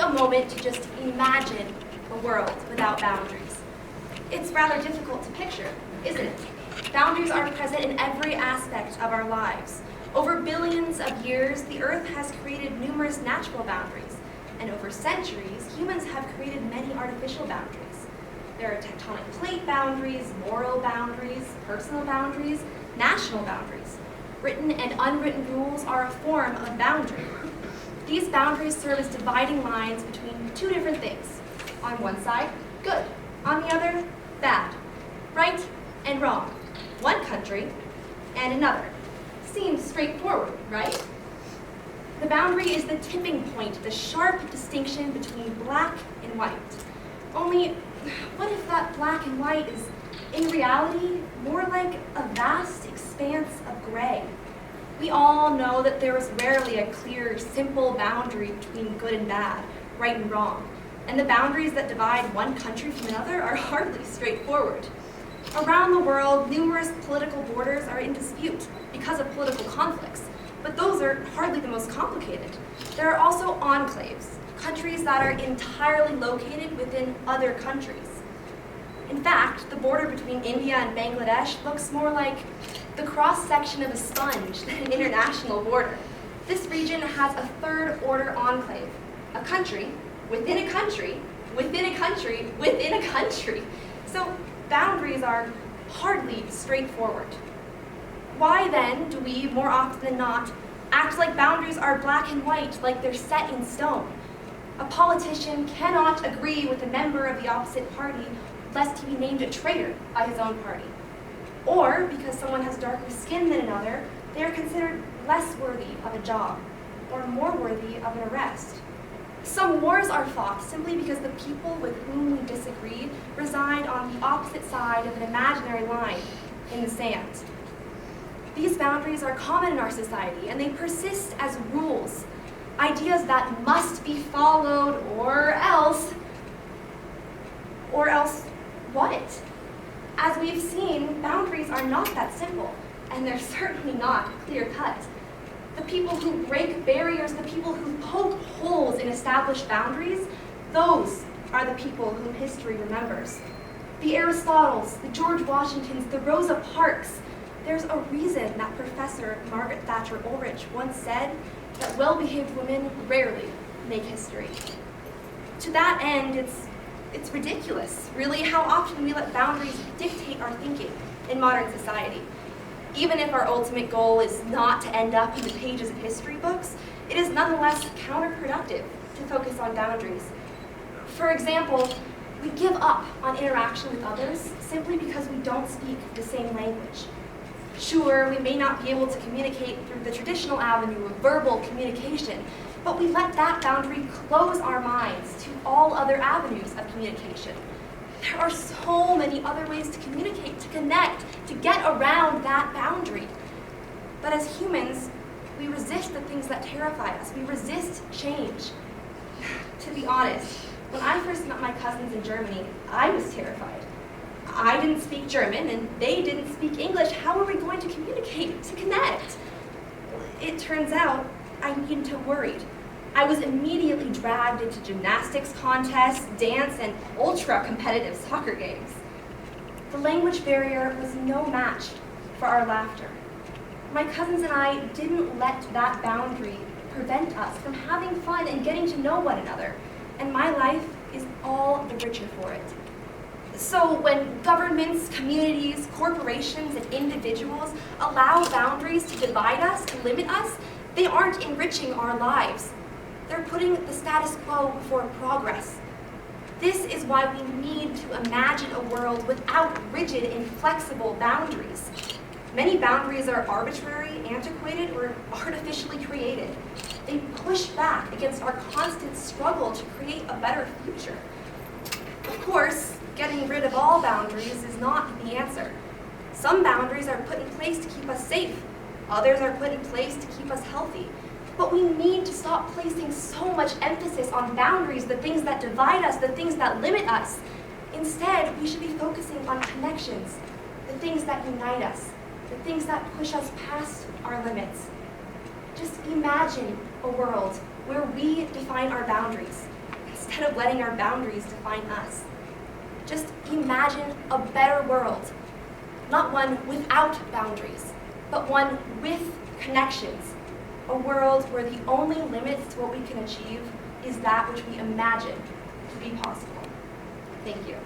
a moment to just imagine a world without boundaries. It's rather difficult to picture, isn't it? Boundaries are present in every aspect of our lives. Over billions of years, the Earth has created numerous natural boundaries, and over centuries, humans have created many artificial boundaries. There are tectonic plate boundaries, moral boundaries, personal boundaries, national boundaries. Written and unwritten rules are a form of boundary. These boundaries serve as dividing lines between two different things. On one side, good. On the other, bad. Right and wrong. One country and another. Seems straightforward, right? The boundary is the tipping point, the sharp distinction between black and white. Only, what if that black and white is, in reality, more like a vast expanse of gray? We all know that there is rarely a clear, simple boundary between good and bad, right and wrong. And the boundaries that divide one country from another are hardly straightforward. Around the world, numerous political borders are in dispute because of political conflicts, but those are hardly the most complicated. There are also enclaves, countries that are entirely located within other countries. In fact, the border between India and Bangladesh looks more like the cross-section of a sponge than an international border. This region has a third-order enclave, a country within a country, within a country, within a country. So boundaries are hardly straightforward. Why then do we, more often than not, act like boundaries are black and white, like they're set in stone? A politician cannot agree with a member of the opposite party lest he be named a traitor by his own party. Or, because someone has darker skin than another, they are considered less worthy of a job, or more worthy of an arrest. Some wars are fought simply because the people with whom we disagree reside on the opposite side of an imaginary line in the sand. These boundaries are common in our society, and they persist as rules, ideas that must be followed, or else what? As we've seen, boundaries are not that simple, and they're certainly not clear-cut. The people who break barriers, the people who poke holes in established boundaries, those are the people whom history remembers. The Aristotles, the George Washingtons, the Rosa Parks. There's a reason that Professor Margaret Thatcher Ulrich once said that well-behaved women rarely make history. To that end, it's ridiculous, really, how often we let boundaries dictate our thinking in modern society. Even if our ultimate goal is not to end up in the pages of history books, it is nonetheless counterproductive to focus on boundaries. For example, we give up on interaction with others simply because we don't speak the same language. Sure, we may not be able to communicate through the traditional avenue of verbal communication, but we let that boundary close our minds to all other avenues of communication. There are so many other ways to communicate, to connect, to get around that boundary. But as humans, we resist the things that terrify us. We resist change. To be honest, when I first met my cousins in Germany, I was terrified. I didn't speak German, and they didn't speak English. How are we going to communicate, to connect? It turns out I needn't have worried. I was immediately dragged into gymnastics contests, dance, and ultra-competitive soccer games. The language barrier was no match for our laughter. My cousins and I didn't let that boundary prevent us from having fun and getting to know one another, and my life is all the richer for it. So when governments, communities, corporations, and individuals allow boundaries to divide us, to limit us, they aren't enriching our lives. They're putting the status quo before progress. This is why we need to imagine a world without rigid, inflexible boundaries. Many boundaries are arbitrary, antiquated, or artificially created. They push back against our constant struggle to create a better future. Of course, getting rid of all boundaries is not the answer. Some boundaries are put in place to keep us safe. Others are put in place to keep us healthy. But we need to stop placing so much emphasis on boundaries, the things that divide us, the things that limit us. Instead, we should be focusing on connections, the things that unite us, the things that push us past our limits. Just imagine a world where we define our boundaries, instead of letting our boundaries define us. Just imagine a better world, not one without boundaries, but one with connections. A world where the only limits to what we can achieve is that which we imagine to be possible. Thank you.